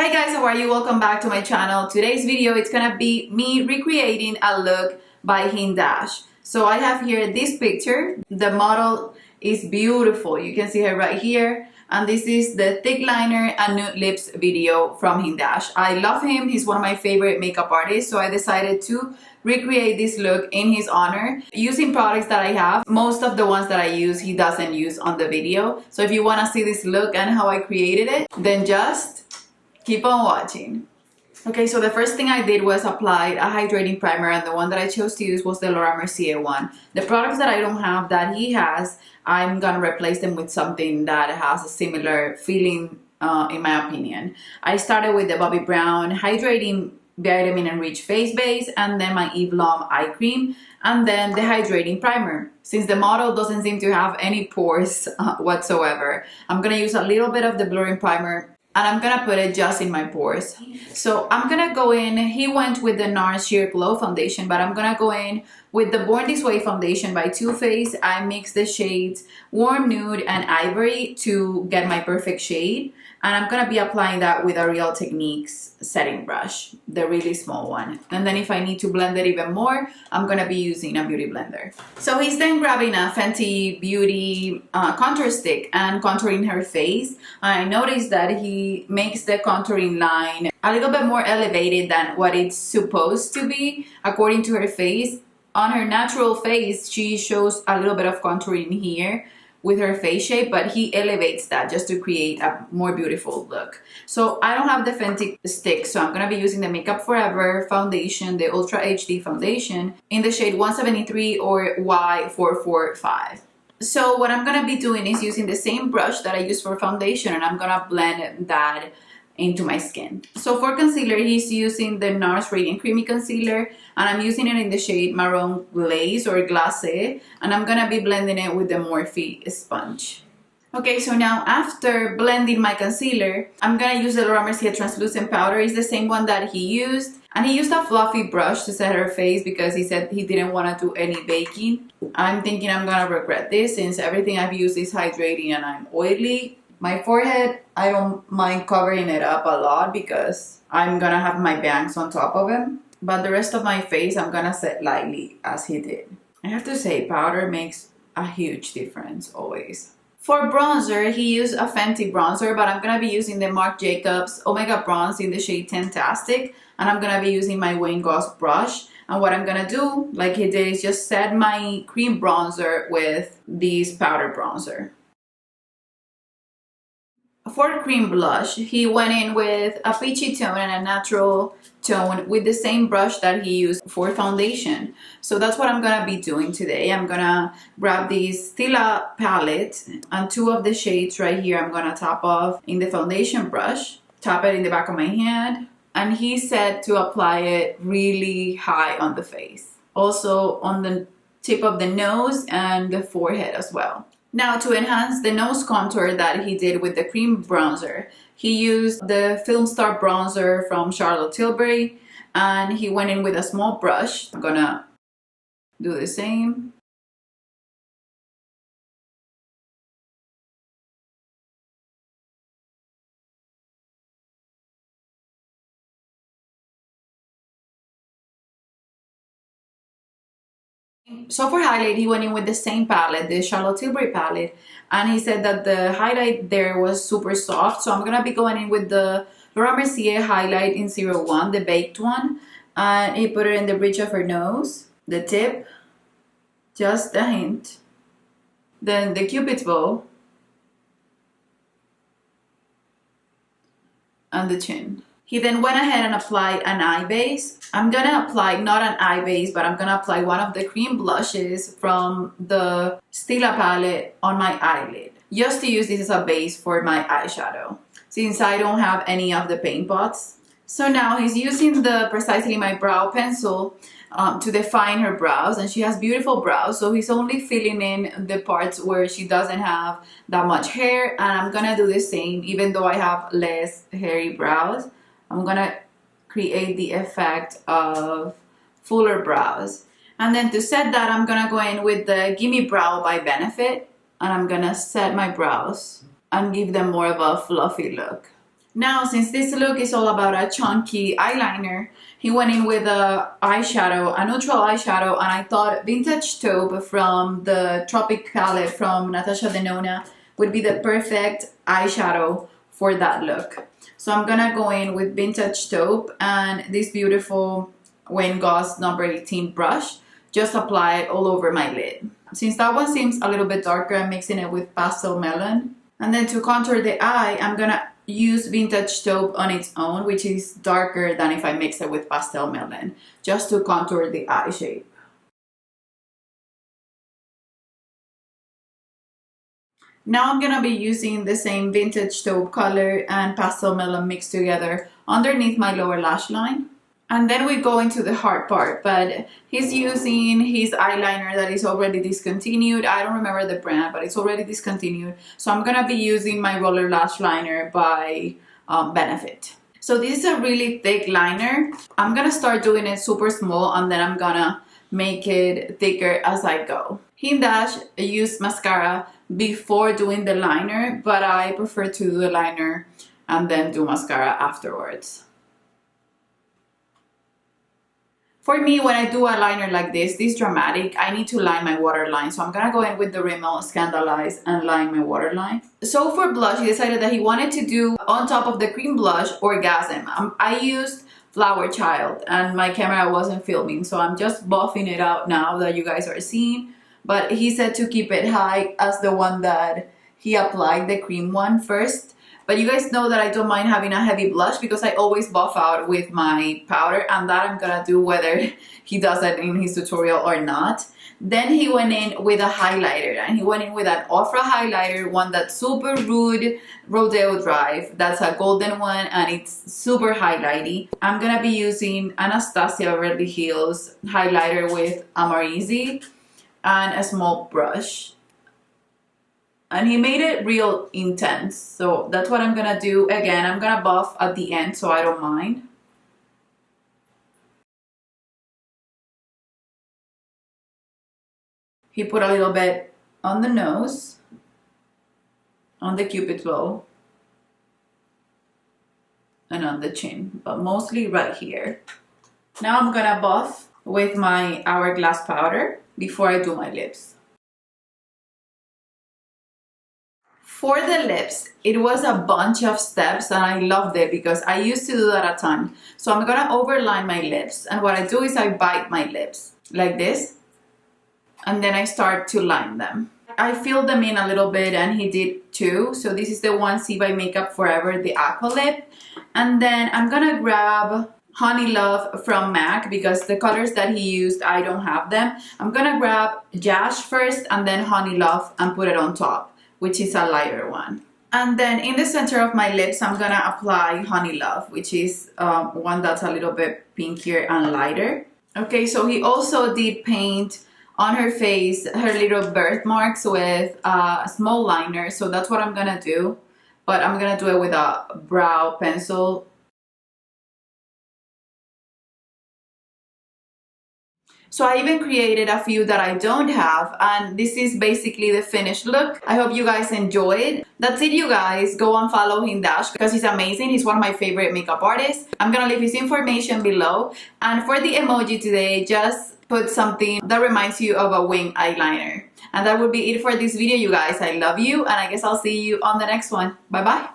Hey guys, how are you? Welcome back to my channel. Today's video, it's gonna be me recreating a look by Hindash. So I have here this picture. The model is beautiful. You can see her right here. And this is the thick liner and nude lips video from Hindash. I love him. He's one of my favorite makeup artists. So I decided to recreate this look in his honor using products that I have. Most of the ones that I use, he doesn't use on the video. So if you want to see this look and how I created it, then just keep on watching. Okay, so the first thing I did was apply a hydrating primer, and the one that I chose to use was the Laura Mercier one. The products that I don't have that he has, I'm gonna replace them with something that has a similar feeling in my opinion. I started with the Bobbi Brown Hydrating Vitamin Enriched Face Base, and then my Eve Lom Eye Cream, and then the hydrating primer. Since the model doesn't seem to have any pores whatsoever, I'm gonna use a little bit of the blurring primer and I'm gonna put it just in my pores. So I'm gonna go in, he went with the NARS Sheer Glow foundation, but I'm gonna go in with the Born This Way foundation by Too Faced. I mixed the shades Warm Nude and Ivory to get my perfect shade. And I'm gonna be applying that with a Real Techniques setting brush, the really small one. And then if I need to blend it even more, I'm gonna be using a beauty blender. So he's then grabbing a Fenty Beauty contour stick and contouring her face. I noticed that he makes the contouring line a little bit more elevated than what it's supposed to be according to her face. On her natural face, she shows a little bit of contouring here with her face shape, but he elevates that just to create a more beautiful look. So I don't have the Fenty stick, so I'm gonna be using the Makeup Forever foundation, the Ultra HD foundation in the shade 173 or Y445. So what I'm gonna be doing is using the same brush that I use for foundation, and I'm gonna blend that into my skin. So for concealer, he's using the NARS Radiant Creamy Concealer, and I'm using it in the shade Marron Glaze or Glacé, and I'm gonna be blending it with the Morphe sponge. Okay, so now after blending my concealer, I'm gonna use the Laura Mercier translucent powder. It's the same one that he used, and he used a fluffy brush to set her face because he said he didn't want to do any baking. I'm thinking I'm gonna regret this since everything I've used is hydrating and I'm oily. My forehead, I don't mind covering it up a lot because I'm gonna have my bangs on top of it. But the rest of my face, I'm gonna set lightly as he did. I have to say, powder makes a huge difference always. For bronzer, he used a Fenty bronzer, but I'm gonna be using the Marc Jacobs Omega Bronze in the shade Tentastic. And I'm gonna be using my Wayne Goss brush. And what I'm gonna do, like he did, is just set my cream bronzer with this powder bronzer. For cream blush, he went in with a peachy tone and a natural tone with the same brush that he used for foundation. So that's what I'm gonna be doing today. I'm gonna grab this Stila palette and two of the shades right here I'm gonna top off in the foundation brush, tap it in the back of my hand, and he said to apply it really high on the face. Also on the tip of the nose and the forehead as well. Now to enhance the nose contour that he did with the cream bronzer, he used the Film Star bronzer from Charlotte Tilbury, and he went in with a small brush. I'm gonna do the same. So for highlight, he went in with the same palette, the Charlotte Tilbury palette, and he said that the highlight there was super soft. So I'm gonna be going in with the Laura Mercier highlight in 01, the baked one, and he put it in the bridge of her nose, the tip, just a hint, then the Cupid's bow, and the chin. He then went ahead and applied an eye base. I'm gonna apply not an eye base, but I'm gonna apply one of the cream blushes from the Stila palette on my eyelid, just to use this as a base for my eyeshadow, since I don't have any of the paint pots. So now he's using the Precisely My Brow pencil to define her brows, and she has beautiful brows, so he's only filling in the parts where she doesn't have that much hair, and I'm gonna do the same even though I have less hairy brows. I'm gonna create the effect of fuller brows. And then to set that, I'm gonna go in with the Gimme Brow by Benefit, and I'm gonna set my brows and give them more of a fluffy look. Now, since this look is all about a chunky eyeliner, he went in with a eyeshadow, a neutral eyeshadow, and I thought Vintage Taupe from the Tropic palette from Natasha Denona would be the perfect eyeshadow for that look. So I'm gonna go in with Vintage Taupe and this beautiful Wayne Goss number 18 brush. Just apply it all over my lid. Since that one seems a little bit darker, I'm mixing it with Pastel Melon. And then to contour the eye, I'm gonna use Vintage Taupe on its own, which is darker than if I mix it with Pastel Melon, just to contour the eye shape. Now I'm gonna be using the same Vintage Taupe color and Pastel Melon mixed together underneath my lower lash line. And then we go into the hard part, but he's using his eyeliner that is already discontinued. I don't remember the brand, but it's already discontinued. So I'm gonna be using my roller lash liner by Benefit. So this is a really thick liner. I'm gonna start doing it super small and then I'm gonna make it thicker as I go. Hindash used mascara before doing the liner, but I prefer to do the liner and then do mascara afterwards. For me, when I do a liner like this dramatic, I need to line my waterline. So I'm gonna go in with the Rimmel Scandalize and line my waterline. So for blush, he decided that he wanted to do on top of the cream blush Orgasm. I used Flower Child and my camera wasn't filming, so I'm just buffing it out now that you guys are seeing. But he said to keep it high as the one that he applied the cream one first. But you guys know that I don't mind having a heavy blush because I always buff out with my powder, and that I'm gonna do whether he does that in his tutorial or not. Then he went in with a highlighter, and he went in with an Ofra highlighter, one that's super Rude Rodeo Drive. That's a golden one and it's super highlighty. I'm gonna be using Anastasia Beverly Hills highlighter with Amarizi and a small brush. And he made it real intense, so that's what I'm gonna do. Again, I'm gonna buff at the end so I don't mind. He put a little bit on the nose, on the cupid's bow, and on the chin, but mostly right here. Now I'm gonna buff with my Hourglass powder before I do my lips. For the lips, it was a bunch of steps and I loved it because I used to do that a ton. So I'm gonna overline my lips, and what I do is I bite my lips like this and then I start to line them. I filled them in a little bit and he did too. So this is the one See by Makeup Forever, the Aqua Lip. And then I'm gonna grab Honey Love from MAC because the colors that he used, I don't have them. I'm gonna grab Jash first and then Honey Love and put it on top, which is a lighter one. And then in the center of my lips, I'm gonna apply Honey Love, which is one that's a little bit pinkier and lighter. Okay, so he also did paint on her face her little birthmarks with a small liner, so that's what I'm gonna do. But I'm gonna do it with a brow pencil. So I even created a few that I don't have, and this is basically the finished look. I hope you guys enjoyed. That's it, you guys. Go and follow Hindash because he's amazing. He's one of my favorite makeup artists. I'm gonna leave his information below. And for the emoji today, just put something that reminds you of a wing eyeliner. And that would be it for this video, you guys. I love you, and I guess I'll see you on the next one. Bye bye.